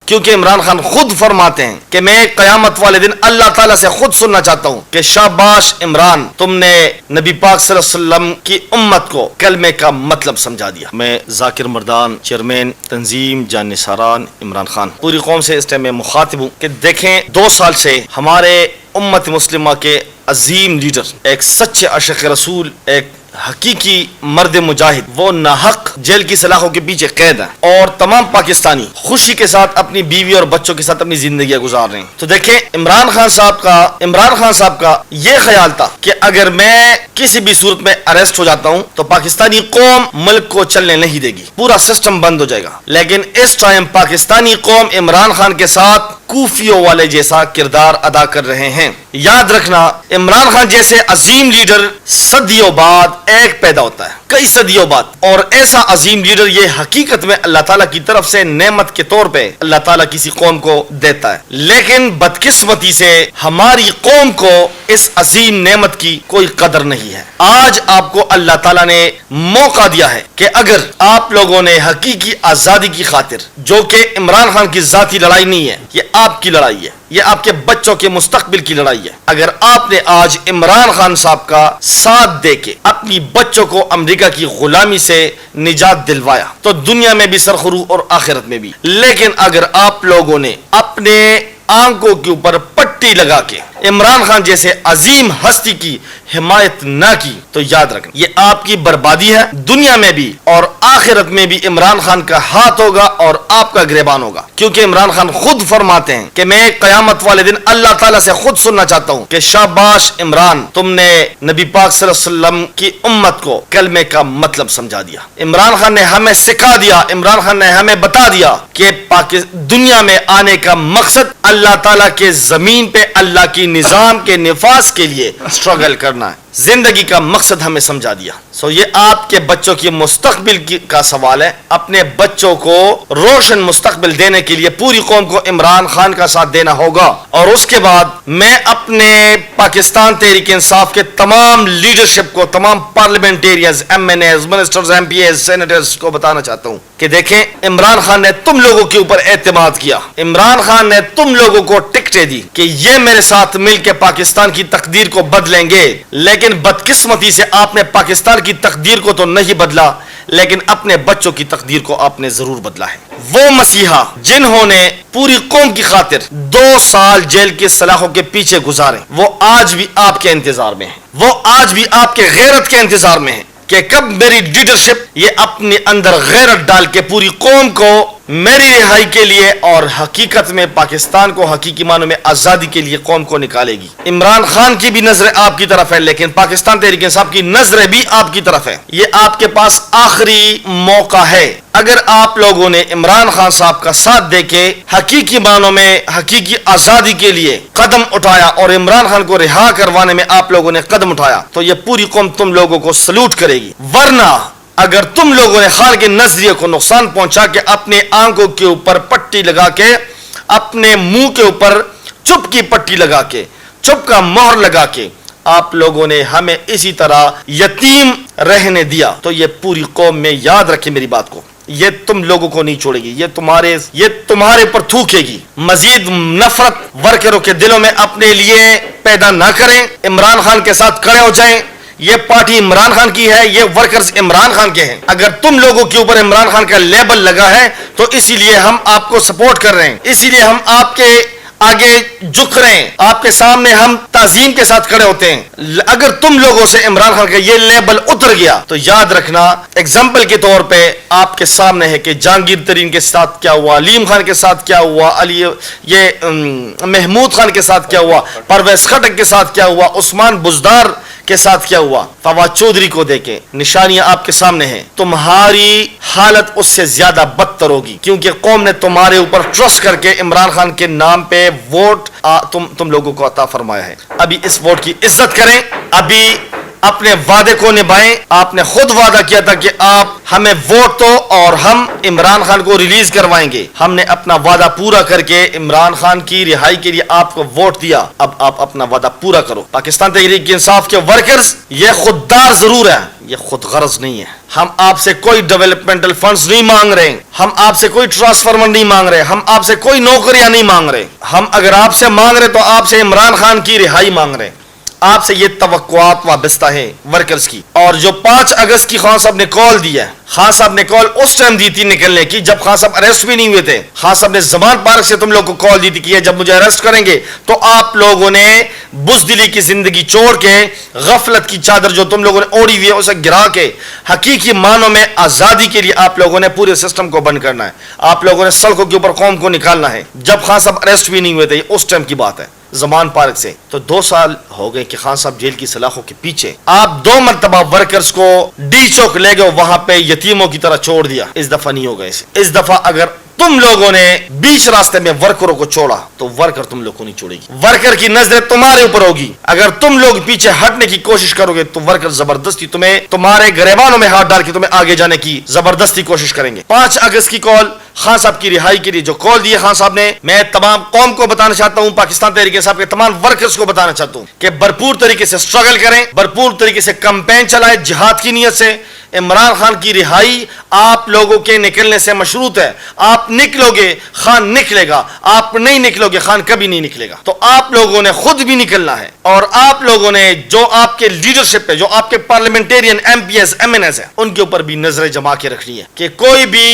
کیونکہ عمران خان خود فرماتے ہیں کہ میں قیامت والے دن اللہ تعالیٰ سے خود سننا چاہتا ہوں کہ شاباش عمران، تم نے نبی پاک صلی اللہ علیہ وسلم کی امت کو کلمے کا مطلب سمجھا دیا۔ میں ذاکر مردان، چیئرمین تنظیم جان نثاران عمران خان، پوری قوم سے اس ٹائم میں مخاطب ہوں کہ دیکھیں 2 سال سے ہمارے امت مسلمہ کے عظیم لیڈر، ایک سچے عاشق رسول، ایک حقیقی مرد مجاہد، وہ ناحق جیل کی سلاخوں کے پیچھے قید ہیں، اور تمام پاکستانی خوشی کے ساتھ اپنی بیوی اور بچوں کے ساتھ اپنی زندگیاں گزار رہے ہیں۔ تو دیکھیں عمران خان صاحب کا یہ خیال تھا کہ اگر میں کسی بھی صورت میں اریسٹ ہو جاتا ہوں تو پاکستانی قوم ملک کو چلنے نہیں دے گی، پورا سسٹم بند ہو جائے گا۔ لیکن اس ٹائم پاکستانی قوم عمران خان کے ساتھ کوفیوں والے جیسا کردار ادا کر رہے ہیں۔ یاد رکھنا، عمران خان جیسے عظیم لیڈر صدیوں بعد ایک پیدا ہوتا ہے، کئی صدیوں بعد، اور ایسا عظیم لیڈر یہ حقیقت میں اللہ تعالیٰ کی طرف سے نعمت کے طور پہ اللہ تعالیٰ کسی قوم کو دیتا ہے۔ لیکن بدقسمتی سے ہماری قوم کو اس عظیم نعمت کی کوئی قدر نہیں ہے۔ آج آپ کو اللہ تعالیٰ نے موقع دیا ہے کہ اگر آپ لوگوں نے حقیقی آزادی کی خاطر، جو کہ عمران خان کی ذاتی لڑائی نہیں ہے، یہ آپ کی لڑائی ہے، یہ آپ کے بچوں کے مستقبل کی لڑائی ہے، اگر آپ نے آج عمران خان صاحب کا ساتھ دے کے اپنی بچوں کو امریکہ کی غلامی سے نجات دلوایا تو دنیا میں بھی سرخرو اور آخرت میں بھی۔ لیکن اگر آپ لوگوں نے اپنے آنکھوں کے اوپر پٹی لگا کے عمران خان جیسے عظیم ہستی کی حمایت نہ کی تو یاد رکھنا یہ آپ کی بربادی ہے، دنیا میں بھی اور آخرت میں بھی عمران خان کا ہاتھ ہوگا اور آپ کا گریبان ہوگا، کیونکہ عمران خان خود فرماتے ہیں کہ میں قیامت والے دن اللہ تعالیٰ سے خود سننا چاہتا ہوں کہ شاباش عمران، تم نے نبی پاک صلی اللہ علیہ وسلم کی امت کو کلمے کا مطلب سمجھا دیا۔ عمران خان نے ہمیں سکھا دیا، عمران خان نے ہمیں بتا دیا کہ دنیا میں آنے کا مقصد اللہ تعالیٰ کے زمین پہ اللہ کی نظام کے نفاذ کے لیے اسٹرگل کرنا ہے، زندگی کا مقصد ہمیں سمجھا دیا۔ یہ آپ کے بچوں کی مستقبل کا سوال ہے، اپنے بچوں کو روشن مستقبل دینے کے لیے پوری قوم کو عمران خان کا ساتھ دینا ہوگا۔ اور اس کے بعد میں اپنے پاکستان تحریک انصاف کے تمام لیڈرشپ کو، تمام parliamentarians, MNAs, ministers, MPAs, senators کو بتانا چاہتا ہوں کہ دیکھیں عمران خان نے تم لوگوں کے اوپر اعتماد کیا، عمران خان نے تم لوگوں کو ٹکٹیں دی کہ یہ میرے ساتھ مل کے پاکستان کی تقدیر کو بدلیں گے، لیکن بدقسمتی سے آپ نے پاکستان کی تقدیر کو تو نہیں بدلا، لیکن اپنے بچوں کی تقدیر کو آپ نے ضرور بدلا ہے۔ وہ مسیحا جنہوں نے پوری قوم کی خاطر 2 سال جیل کے سلاخوں کے پیچھے گزارے، وہ آج بھی آپ کے انتظار میں ہیں، وہ آج بھی آپ کے غیرت کے انتظار میں ہیں کہ کب میری لیڈرشپ یہ اپنے اندر غیرت ڈال کے پوری قوم کو میری رہائی کے لیے اور حقیقت میں پاکستان کو حقیقی معنوں میں آزادی کے لیے قوم کو نکالے گی۔ عمران خان کی بھی نظریں آپ کی طرف ہے، لیکن پاکستان تحریک انصاف کی نظریں بھی آپ کی طرف ہے۔ یہ آپ کے پاس آخری موقع ہے، اگر آپ لوگوں نے عمران خان صاحب کا ساتھ دے کے حقیقی معنوں میں حقیقی آزادی کے لیے قدم اٹھایا اور عمران خان کو رہا کروانے میں آپ لوگوں نے قدم اٹھایا تو یہ پوری قوم تم لوگوں کو سلوٹ کرے گی۔ ورنہ اگر تم لوگوں نے خان کے نظریے کو نقصان پہنچا کے اپنے آنکھوں کے اوپر پٹی لگا کے، اپنے منہ کے اوپر چپ کی پٹی لگا کے، چپ کا مہر لگا کے آپ لوگوں نے ہمیں اسی طرح یتیم رہنے دیا تو یہ پوری قوم میں، یاد رکھیں میری بات کو، یہ تم لوگوں کو نہیں چھوڑے گی، یہ تمہارے پر تھوکے گی۔ مزید نفرت ورکروں کے دلوں میں اپنے لیے پیدا نہ کریں، عمران خان کے ساتھ کھڑے ہو جائیں۔ یہ پارٹی عمران خان کی ہے، یہ ورکرز عمران خان کے ہیں۔ اگر تم لوگوں کے اوپر عمران خان کا لیبل لگا ہے تو اسی لیے ہم آپ کو سپورٹ کر رہے ہیں، اسی لیے ہم آپ کے آگے جھک رہے ہیں، آپ کے سامنے ہم تعظیم کے ساتھ کھڑے ہوتے ہیں۔ اگر تم لوگوں سے عمران خان کا یہ لیبل اتر گیا تو یاد رکھنا، ایگزامپل کے طور پہ آپ کے سامنے ہے کہ جہانگیر ترین کے ساتھ کیا ہوا، علیم خان کے ساتھ کیا ہوا، محمود خان کے ساتھ کیا ہوا، پرویز خٹک کے ساتھ کیا ہوا، عثمان بزدار کے ساتھ کیا ہوا، فواد چودھری کو دیکھیں، نشانیاں آپ کے سامنے ہیں۔ تمہاری حالت اس سے زیادہ بدتر ہوگی کیونکہ قوم نے تمہارے اوپر ٹرسٹ کر کے عمران خان کے نام پہ ووٹ تم لوگوں کو عطا فرمایا ہے۔ ابھی اس ووٹ کی عزت کریں، ابھی اپنے وعدے کو نبھائیں۔ آپ نے خود وعدہ کیا تھا کہ آپ ہمیں ووٹ دو اور ہم عمران خان کو ریلیز کروائیں گے، ہم نے اپنا وعدہ پورا کر کے عمران خان کی رہائی کے لیے آپ کو ووٹ دیا، اب آپ اپنا وعدہ پورا کرو۔ پاکستان تحریک انصاف کے ورکرز یہ خوددار ضرور ہیں، یہ خود غرض نہیں ہے. ہم آپ سے کوئی ڈیولپمنٹل فنڈز نہیں مانگ رہے, ہم آپ سے کوئی ٹرانسفارمر نہیں مانگ رہے, ہم آپ سے کوئی نوکریاں نہیں مانگ رہے. ہم اگر آپ سے مانگ رہے تو آپ سے عمران خان کی رہائی مانگ رہے ہیں. آپ سے یہ توقعات وابستہ ہے ورکرز کی. اور جو 5 اگست کی خان صاحب نے کال دی ہے, خان صاحب نے کال اس ٹائم دی تھی نکلنے کی جب خان صاحب اریسٹ بھی نہیں ہوئے تھے. خان صاحب نے زمان پارک سے تم لوگ کو کال دی تھی کہ جب مجھے اریسٹ کریں گے تو آپ لوگوں نے بزدلی کی زندگی چھوڑ کے, غفلت کی چادر جو تم لوگوں نے اوڑھی ہوئی ہے اسے گرا کے حقیقی معنوں میں آزادی کے لیے آپ لوگوں نے پورے سسٹم کو بند کرنا ہے. آپ لوگوں نے سڑکوں کے اوپر قوم کو نکالنا ہے. جب خان صاحب اریسٹ بھی نہیں ہوئے تھے, اس ٹائم کی بات ہے زمان پارک سے. تو 2 سال ہو گئے کہ خان صاحب جیل کی سلاخوں کے پیچھے. آپ 2 مرتبہ ورکرز کو ڈی چوک لے گئے, وہاں پہ یتیموں کی طرح چھوڑ دیا. اس دفعہ نہیں ہوگا اسے. اس دفعہ اگر تم لوگوں نے بیچ راستے میں ورکروں کو چھوڑا تو ورکر تم لوگ کو نہیں چھوڑے گی. ورکر کی نظریں تمہارے اوپر ہوگی. اگر تم لوگ پیچھے ہٹنے کی کوشش کرو گے تو ورکر زبردستی تمہیں تمہارے گریبانوں میں ہاتھ ڈال کے تمہیں آگے جانے کی زبردستی کوشش کریں گے. 5 اگست کی کال, خان صاحب کی رہائی کے لیے جو کال دی ہے خان صاحب نے, میں تمام قوم کو بتانا چاہتا ہوں, پاکستان تحریک انصاف کے تمام ورکرز کو بتانا چاہتا ہوں کہ بھرپور طریقے سے اسٹرگل کریں, بھرپور طریقے سے کمپین چلائیں جہاد کی نیت سے. عمران خان کی رہائی آپ لوگوں کے نکلنے سے مشروط ہے. آپ نکلو گے خان نکلے گا, آپ نہیں نکلو گے خان کبھی نہیں نکلے گا. تو آپ لوگوں نے خود بھی نکلنا ہے, اور آپ لوگوں نے جو آپ کے لیڈرشپ پہ, جو آپ کے parliamentarian MPs MNAs ہیں, ان کے اوپر بھی نظریں جما کے رکھنی ہے کہ کوئی بھی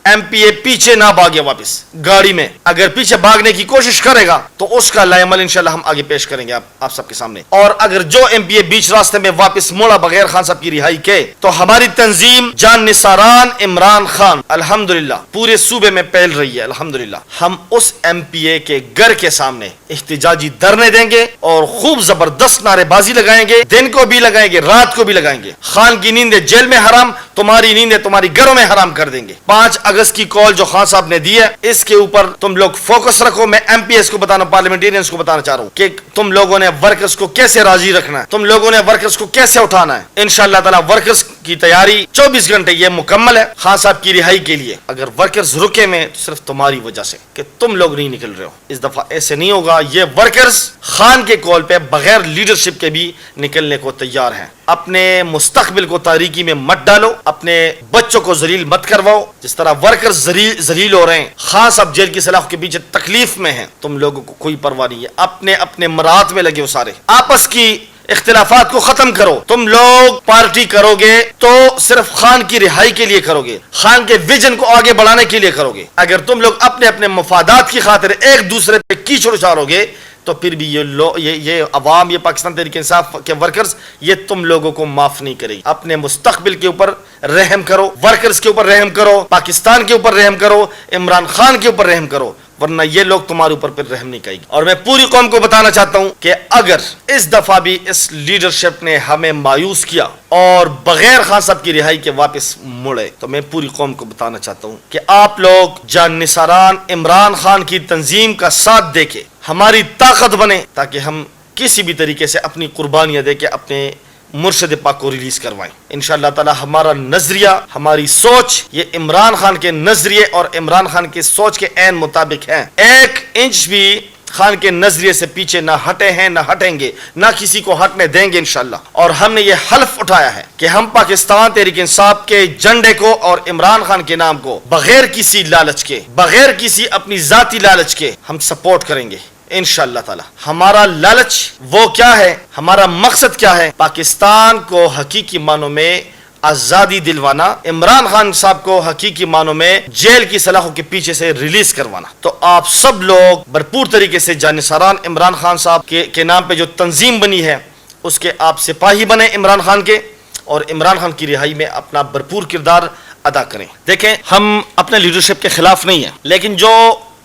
ایم پی اے پیچھے نہ بھاگے واپس گاڑی میں. اگر پیچھے بھاگنے کی کوشش کرے گا تو اس کا لائمل انشاءاللہ ہم آگے پیش کریں گے آپ سب کے سامنے. اور اگر جو ایم پی اے بیچ راستے میں واپس موڑا بغیر خان صاحب کی رہائی کے, تو ہماری تنظیم جان نثاران عمران خان الحمدللہ پورے صوبے میں پھیل رہی ہے. الحمدللہ ہم اس ایم پی اے کے گھر کے سامنے احتجاجی دھرنے دیں گے اور خوب زبردست نعرے بازی لگائیں گے. دن کو بھی لگائیں گے, رات کو بھی لگائیں گے. خان کی نیندیں جیل میں حرام, تمہاری نیندیں تمہاری گھروں میں حرام کر دیں گے. 5 اگست کی کال جو خان صاحب نے دی ہے, اس کے اوپر تم لوگ فوکس رکھو. میں ایم پی ایس کو بتانا, پارلیمنٹیرینز کو بتانا چاہ رہا ہوں کہ تم لوگوں نے ورکرز کو کیسے راضی رکھنا ہے, تم لوگوں نے ورکرز کو کیسے اٹھانا ہے. انشاءاللہ تعالی ورکرز کی تیاری 24 گھنٹے یہ مکمل ہے خان صاحب کی رہائی کے لیے. اگر ورکرز رکے میں تو صرف تمہاری وجہ سے کہ تم لوگ نہیں نکل رہے ہو. اس دفعہ ایسے نہیں ہوگا. یہ ورکرز خان کے کال پہ بغیر لیڈرشپ کے بھی نکلنے کو تیار ہیں. اپنے مستقبل کو تاریکی میں مت ڈالو, اپنے بچوں کو ذلیل مت کرواؤ. جس طرح ورکرز ذلیل ہو رہے ہیں, خان صاحب جیل کی سلاخوں کے پیچھے تکلیف میں ہیں, تم لوگوں کو کوئی پرواہ نہیں ہے. اپنے اپنے مراد میں لگے ہو سارے, آپس کی اختلافات کو ختم کرو. تم لوگ پارٹی کرو گے تو صرف خان کی رہائی کے لیے کرو گے, خان کے ویژن کو آگے بڑھانے کے لیے کرو گے. اگر تم لوگ اپنے اپنے مفادات کی خاطر ایک دوسرے پہ کیچڑ اچارو گے تو پھر بھی یہ عوام, یہ پاکستان تحریک انصاف کے ورکرز یہ تم لوگوں کو معاف نہیں کرے گی. اپنے مستقبل کے اوپر رحم کرو, ورکرز کے اوپر رحم کرو, پاکستان کے اوپر رحم کرو, عمران خان کے اوپر رحم کرو, ورنہ یہ لوگ تمہارے اوپر پھر رحم نہیں کرے گی. اور میں پوری قوم کو بتانا چاہتا ہوں کہ اگر اس دفعہ بھی اس لیڈرشپ نے ہمیں مایوس کیا اور بغیر خان صاحب کی رہائی کے واپس مڑے, تو میں پوری قوم کو بتانا چاہتا ہوں کہ آپ لوگ جان نثاران عمران خان کی تنظیم کا ساتھ دے کے ہماری طاقت بنے, تاکہ ہم کسی بھی طریقے سے اپنی قربانیاں دے کے اپنے مرشد پاک کو ریلیز کروائیں. انشاءاللہ تعالی ہمارا نظریہ, ہماری سوچ یہ عمران خان کے نظریے اور عمران خان کی سوچ کے عین مطابق ہیں. 1 انچ بھی خان کے نظریے سے پیچھے نہ ہٹے ہیں, نہ ہٹیں گے, نہ کسی کو ہٹنے دیں گے انشاءاللہ. اور ہم نے یہ حلف اٹھایا ہے کہ ہم پاکستان تحریک انصاف کے جھنڈے کو اور عمران خان کے نام کو بغیر کسی لالچ کے, بغیر کسی اپنی ذاتی لالچ کے ہم سپورٹ کریں گے انشاءاللہ تعالی. ہمارا لالچ وہ کیا ہے, ہمارا مقصد کیا ہے؟ پاکستان کو حقیقی معنوں میں آزادی دلوانا, عمران خان صاحب کو حقیقی معنوں میں جیل کی سلاخوں کے پیچھے سے ریلیز کروانا. تو آپ سب لوگ بھرپور طریقے سے جانثاران عمران خان صاحب کے نام پہ جو تنظیم بنی ہے اس کے آپ سپاہی بنے عمران خان کے, اور عمران خان کی رہائی میں اپنا بھرپور کردار ادا کریں. دیکھیں ہم اپنے لیڈرشپ کے خلاف نہیں ہیں, لیکن جو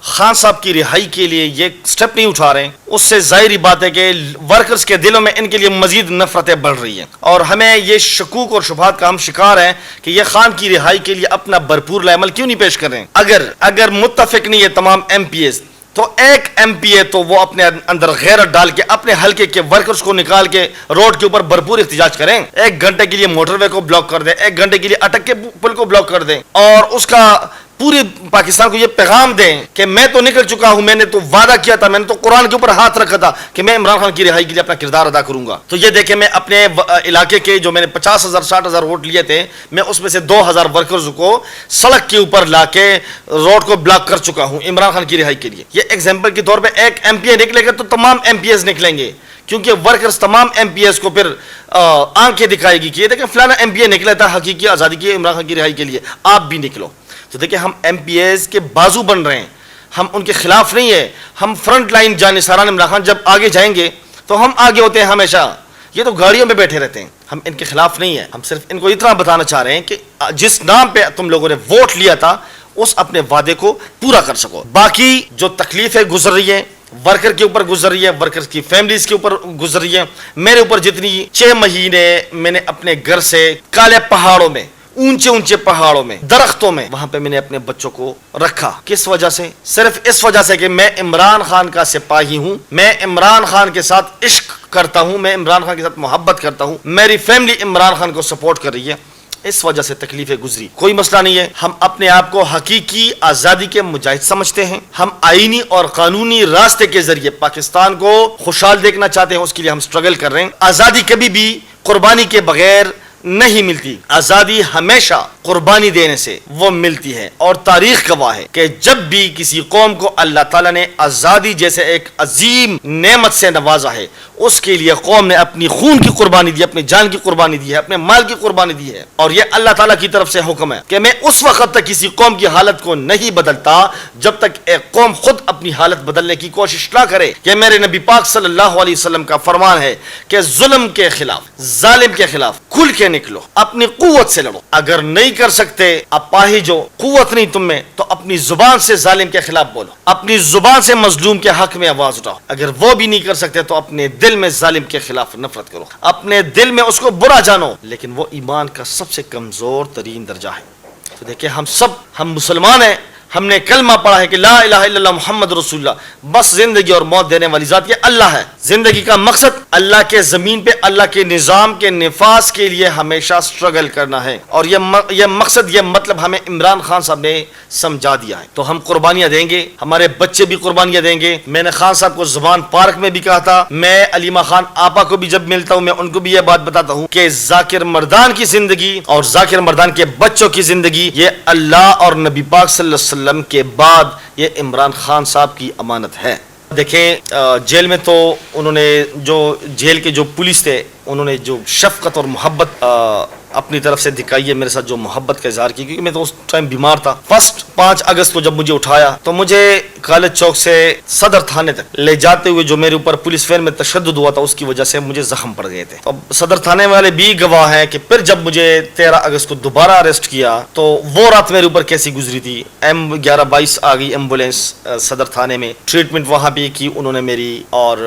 خان صاحب کی رہائی کے لیے یہ سٹیپ نہیں اٹھا رہے ہیں, اس سے ظاہری بات ہے کہ ورکرز کے دلوں میں ان کے لیے مزید نفرتیں بڑھ رہی ہیں. اور ہمیں یہ شکوک اور شبہات کا ہم شکار ہیں کہ یہ خان کی رہائی کے لیے اپنا بھرپور عمل کیوں نہیں پیش کر رہے ہیں. اگر متفق نہیں ہے تمام ایم پی ایز, تو ایک ایم پی اے تو وہ اپنے اندر غیرت ڈال کے اپنے حلقے کے ورکرز کو نکال کے روڈ کے اوپر بھرپور احتجاج کریں. 1 گھنٹے کے لیے موٹر وے کو بلاک کر دیں, 1 گھنٹے کے لیے اٹک کے پل کو بلاک کر دیں, اور اس کا پورے پاکستان کو یہ پیغام دیں کہ میں تو نکل چکا ہوں, میں نے تو وعدہ کیا تھا, میں نے تو قرآن کے اوپر ہاتھ رکھا تھا کہ میں عمران خان کی رہائی کے لیے اپنا کردار ادا کروں گا. تو یہ دیکھیں, میں اپنے علاقے کے جو میں نے 50,000 60,000 ووٹ لیے تھے, میں اس میں سے 2,000 ورکرز کو سڑک کے اوپر لا کے روڈ کو بلاک کر چکا ہوں عمران خان کی رہائی کے لیے. یہ ایگزامپل کے طور پہ ایک ایم پی اے نکلے گا تو تمام ایم پی ایز نکلیں گے, کیونکہ ورکرز تمام ایم پی ایز کو پھر آنکھیں دکھائے گی کہ یہ دیکھیں فلانا ایم پی اے نکلا تھا حقیقی آزادی کی عمران خان کی رہائی کے لیے, آپ بھی نکلو. تو دیکھیں ہم ایم پی ایز کے بازو بن رہے ہیں, ہم ان کے خلاف نہیں ہے, ہم فرنٹ لائن جانثاران عمران خان جب آگے جائیں گے تو ہم آگے ہوتے ہیں ہمیشہ, یہ تو گاڑیوں میں بیٹھے رہتے ہیں, ہم ان کے خلاف نہیں ہیں. ہم صرف ان کو اتنا بتانا چاہ رہے ہیں کہ جس نام پہ تم لوگوں نے ووٹ لیا تھا اس اپنے وعدے کو پورا کر سکو. باقی جو تکلیفیں گزر رہی ہیں ورکر کے اوپر گزر رہی ہے, ورکر کی فیملیز کے اوپر گزر رہی ہے, میرے اوپر جتنی 6 مہینے میں نے اپنے گھر سے کالے پہاڑوں میں, اونچے اونچے پہاڑوں میں, درختوں میں, وہاں پہ میں نے اپنے بچوں کو رکھا. کس وجہ سے؟ صرف اس وجہ سے کہ میں عمران خان کا سپاہی ہوں, میں عمران خان کے ساتھ عشق کرتا ہوں, میں عمران خان کے ساتھ محبت کرتا ہوں, میری فیملی عمران خان کو سپورٹ کر رہی ہے, اس وجہ سے تکلیفیں گزری. کوئی مسئلہ نہیں ہے, ہم اپنے آپ کو حقیقی آزادی کے مجاہد سمجھتے ہیں, ہم آئینی اور قانونی راستے کے ذریعے پاکستان کو خوشحال دیکھنا چاہتے ہیں, اس کے لیے ہم سٹرگل کر رہے ہیں. آزادی کبھی بھی قربانی کے بغیر نہیں ملتی, آزادی ہمیشہ قربانی دینے سے وہ ملتی ہے. اور تاریخ گواہ ہے کہ جب بھی کسی قوم کو اللہ تعالیٰ نے آزادی جیسے ایک عظیم نعمت سے نوازا ہے, اس کے لیے قوم نے اپنی خون کی قربانی دی, اپنی جان کی قربانی دی ہے, اپنے مال کی قربانی دی ہے. اور یہ اللہ تعالیٰ کی طرف سے حکم ہے کہ میں اس وقت تک کسی قوم کی حالت کو نہیں بدلتا جب تک ایک قوم خود اپنی حالت بدلنے کی کوشش نہ کرے. کہ میرے نبی پاک صلی اللہ علیہ وسلم کا فرمان ہے کہ ظلم کے خلاف, ظالم کے خلاف کھل کے نکلو, اپنی قوت سے لڑو. اگر نہیں کر سکتے, اپاہج جو قوت نہیں تم میں, تو اپنی زبان سے ظالم کے خلاف بولو, اپنی زبان سے مظلوم کے حق میں آواز اٹھاؤ. اگر وہ بھی نہیں کر سکتے تو اپنے دل میں ظالم کے خلاف نفرت کرو, اپنے دل میں اس کو برا جانو, لیکن وہ ایمان کا سب سے کمزور ترین درجہ ہے. تو دیکھیں ہم مسلمان ہیں, ہم نے کلمہ پڑھا ہے کہ لا الہ الا اللہ محمد رسول اللہ, بس زندگی اور موت دینے والی ذات یہ اللہ ہے. زندگی کا مقصد اللہ کے زمین پہ اللہ کے نظام کے نفاذ کے لیے ہمیشہ سٹرگل کرنا ہے, اور یہ مقصد, یہ مطلب ہمیں عمران خان صاحب نے سمجھا دیا ہے. تو ہم قربانیاں دیں گے, ہمارے بچے بھی قربانیاں دیں گے. میں نے خان صاحب کو زبان پارک میں بھی کہا تھا, میں علیمہ خان آپا کو بھی جب ملتا ہوں میں ان کو بھی یہ بات بتاتا ہوں کہ ذاکر مردان کی زندگی اور ذاکر مردان کے بچوں کی زندگی یہ اللہ اور نبی پاک صلی اللہ علیہ وسلم کے بعد یہ عمران خان صاحب کی امانت ہے. دیکھیں جیل میں تو انہوں نے جو جیل کے جو پولیس تھے, انہوں نے جو شفقت اور محبت اپنی طرف سے دکھائی ہے, میرے ساتھ جو محبت کا اظہار کی, کیونکہ میں تو اس ٹائم بیمار تھا. فرسٹ 5 اگست کو جب مجھے اٹھایا تو مجھے کالج چوک سے صدر تھانے تک لے جاتے ہوئے جو میرے اوپر پولیس وین میں تشدد ہوا تھا, اس کی وجہ سے مجھے زخم پڑ گئے تھے. اب صدر تھانے والے بھی گواہ ہیں کہ پھر جب مجھے 13 اگست کو دوبارہ اریسٹ کیا تو وہ رات میرے اوپر کیسی گزری تھی. M1122 آ گئی ایمبولینس صدر تھانے میں, ٹریٹمنٹ وہاں بھی کی انہوں نے میری, اور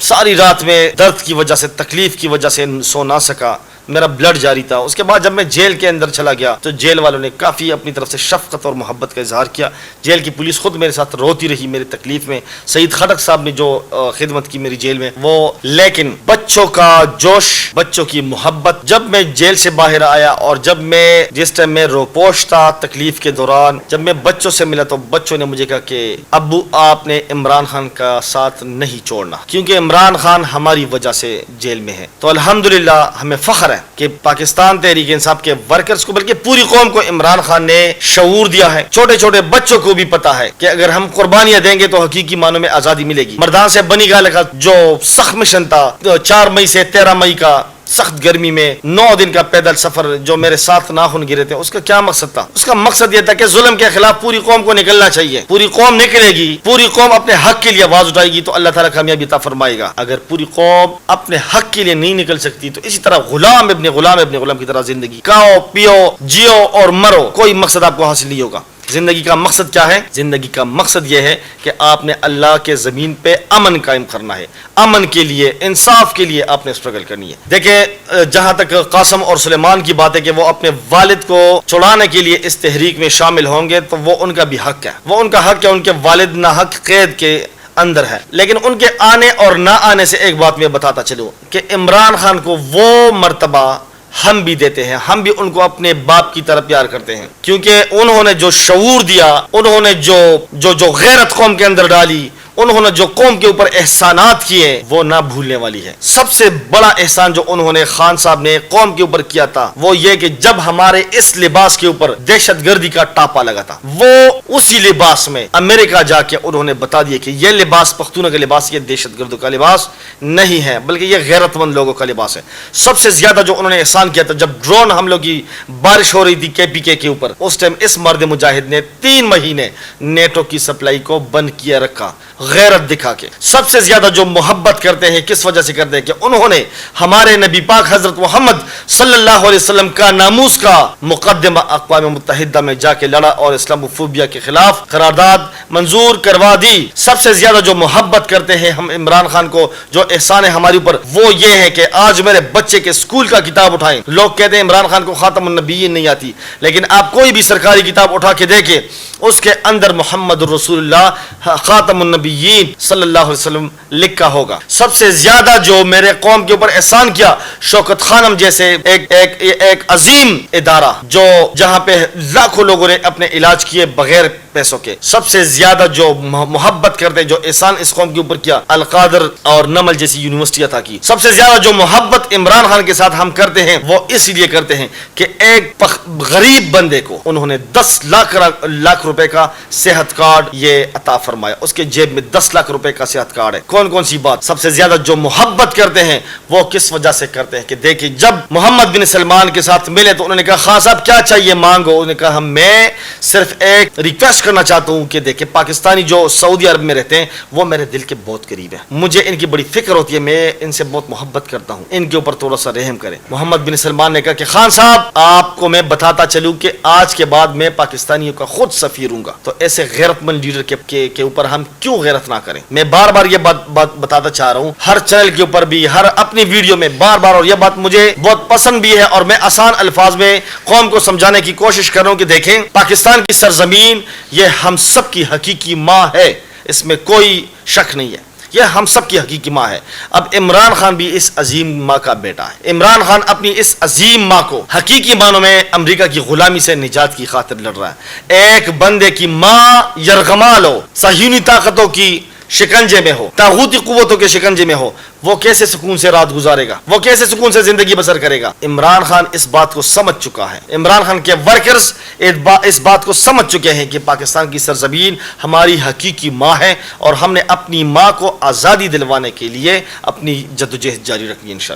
ساری رات میں درد کی وجہ سے, تکلیف کی وجہ سے سو نہ سکا, میرا بلڈ جاری تھا. اس کے بعد جب میں جیل کے اندر چلا گیا تو جیل والوں نے کافی اپنی طرف سے شفقت اور محبت کا اظہار کیا. جیل کی پولیس خود میرے ساتھ روتی رہی میری تکلیف میں. سعید خٹک صاحب نے جو خدمت کی میری جیل میں وہ, لیکن بچوں کا جوش, بچوں کی محبت, جب میں جیل سے باہر آیا اور جب میں جس ٹائم میں روپوش تھا تکلیف کے دوران, جب میں بچوں سے ملا تو بچوں نے مجھے کہا کہ ابو آپ نے عمران خان کا ساتھ نہیں چھوڑنا, کیونکہ عمران خان ہماری وجہ سے جیل میں ہے. تو الحمدللہ ہمیں فخر ہے کہ پاکستان تحریک انصاف کے ورکرز کو, بلکہ پوری قوم کو عمران خان نے شعور دیا ہے. چھوٹے چھوٹے بچوں کو بھی پتا ہے کہ اگر ہم قربانیاں دیں گے تو حقیقی معنوں میں آزادی ملے گی. مردان سے بنی گالے کا جو سخت مشن تھا, 4 مئی سے 13 مئی کا سخت گرمی میں 9 دن کا پیدل سفر جو میرے ساتھ ناخن گرے تھے, اس کا کیا مقصد تھا؟ اس کا مقصد یہ تھا کہ ظلم کے خلاف پوری قوم کو نکلنا چاہیے. پوری قوم نکلے گی, پوری قوم اپنے حق کے لیے آواز اٹھائے گی تو اللہ تعالیٰ کامیابی عطا فرمائے گا. اگر پوری قوم اپنے حق کے لیے نہیں نکل سکتی تو اسی طرح غلام ابن غلام کی طرح زندگی کھاؤ, پیو, جیو اور مرو, کوئی مقصد آپ کو حاصل نہیں ہوگا. زندگی کا مقصد کیا ہے؟ زندگی کا مقصد یہ ہے کہ آپ نے اللہ کے زمین پہ امن قائم کرنا ہے. امن کے لیے, انصاف کے لیے آپ نے اسٹرگل کرنی ہے. دیکھیں جہاں تک قاسم اور سلیمان کی بات ہے کہ وہ اپنے والد کو چھڑانے کے لیے اس تحریک میں شامل ہوں گے, تو وہ ان کا بھی حق ہے, وہ ان کا حق ہے. ان کے والد ناحق قید کے اندر ہے, لیکن ان کے آنے اور نہ آنے سے ایک بات میں بتاتا چلوں کہ عمران خان کو وہ مرتبہ ہم بھی دیتے ہیں, ہم بھی ان کو اپنے باپ کی طرح پیار کرتے ہیں, کیونکہ انہوں نے جو شعور دیا, انہوں نے جو غیرت قوم کے اندر ڈالی, انہوں نے جو قوم کے اوپر احسانات کیے وہ نہ بھولنے والی ہے. سب سے بڑا احسان جو انہوں نے خان صاحب نے قوم کے اوپر کیا تھا وہ یہ کہ جب ہمارے اس لباس کے اوپر دہشت گردی کا ٹاپا لگا تھا, وہ اسی لباس میں امریکہ جا کے انہوں نے بتا دیا کہ یہ لباس پختونوں کا لباس, یہ دہشت گردوں کا لباس نہیں ہے, بلکہ یہ غیرت مند لوگوں کا لباس ہے. سب سے زیادہ جو انہوں نے احسان کیا تھا جب ڈرون حملوں کی بارش ہو رہی تھی KPK کے اوپر, اس ٹائم اس مرد مجاہد نے 3 مہینے نیٹو کی سپلائی کو بند کیا رکھا, غیرت دکھا کے. سب سے زیادہ جو محبت کرتے ہیں کس وجہ سے کرتے ہیں کہ انہوں نے ہمارے نبی پاک حضرت محمد صلی اللہ علیہ وسلم کا ناموس کا مقدمہ اقوام متحدہ میں جا کے لڑا اور اسلام فوبیا کے خلاف قرارداد منظور کروا دی. سب سے زیادہ جو محبت کرتے ہیں ہم عمران خان کو, جو احسان ہے ہمارے اوپر وہ یہ ہے کہ آج میرے بچے کے اسکول کا کتاب اٹھائیں, لوگ کہتے ہیں عمران خان کو خاتم النبیین نہیں آتی, لیکن آپ کوئی بھی سرکاری کتاب اٹھا کے دیکھیں اس کے اندر محمد رسول اللہ خاتم النبیین صلی اللہ علیہ وسلم لکھا ہوگا. سب سے زیادہ جو میرے قوم کے اوپر احسان کیا شوکت خانم جیسے ایک عظیم ادارہ جو جہاں پہ لاکھوں لوگوں نے اپنے علاج کیے بغیر پیسوں کے. سب سے زیادہ جو محبت کرتے جو احسان اس قوم کے اوپر کیا القادر اور نمل جیسی یونیورسٹی عطا کی. سب سے زیادہ جو محبت عمران خان کے ساتھ ہم کرتے ہیں وہ اس لیے کرتے ہیں کہ ایک غریب بندے کو انہوں نے 10 لاکھ روپے کا صحت کارڈ یہ عطا فرمایا, اس کے جیب میں 10 لاکھ روپے کا صحت کارڈ ہے. کون سی بات. سب سے زیادہ جو محبت کرتے ہیں وہ کس وجہ سے کرتے ہیں کہ دیکھیں جب محمد بن سلمان کے ساتھ ملے تو انہوں نے کہا خان صاحب کیا چاہیے مانگو. انہوں نے کہا میں صرف ایک ریکویسٹ کرنا چاہتا ہوں کہ دیکھیں پاکستانی جو سعودی عرب میں رہتے ہیں وہ میرے دل کے بہت قریب ہیں, مجھے ان کی بڑی فکر ہوتی ہے, میں ان سے بہت محبت کرتا ہوں, ان کے اوپر تھوڑا سا رحم کریں. محمد بن سلمان نے کہا کہ خان صاحب آپ کو میں بتاتا چلوں کہ آج کے بعد میں پاکستانیوں کا خود سفیر ہوں گا, تو ایسے غیرت مند لیڈر کے اوپر ہم کیوں غیرت نہ کریں. میں بار بار یہ بات بتاتا چاہ رہا ہوں ہر چینل کے اوپر بھی, ہر اپنی ویڈیو میں بار بار, اور یہ بات مجھے بہت پسند بھی ہے اور میں آسان الفاظ میں قوم کو سمجھانے کی کوشش کر رہا ہوں کہ دیکھیں پاکستان کی سرزمین یہ ہم سب کی حقیقی ماں ہے, اس میں کوئی شک نہیں ہے, یہ ہم سب کی حقیقی ماں ہے. اب عمران خان بھی اس عظیم ماں کا بیٹا ہے. عمران خان اپنی اس عظیم ماں کو حقیقی معنوں میں امریکہ کی غلامی سے نجات کی خاطر لڑ رہا ہے. ایک بندے کی ماں یرغمال ہو, صہیونی طاقتوں کی شکنجے میں ہو, طاغوتی قوتوں کے شکنجے میں ہو, وہ کیسے سکون سے رات گزارے گا, وہ کیسے سکون سے زندگی بسر کرے گا. عمران خان اس بات کو سمجھ چکا ہے, عمران خان کے ورکرز اس بات کو سمجھ چکے ہیں کہ پاکستان کی سرزمین ہماری حقیقی ماں ہے اور ہم نے اپنی ماں کو آزادی دلوانے کے لیے اپنی جدوجہد جاری رکھنی ہے انشاءاللہ.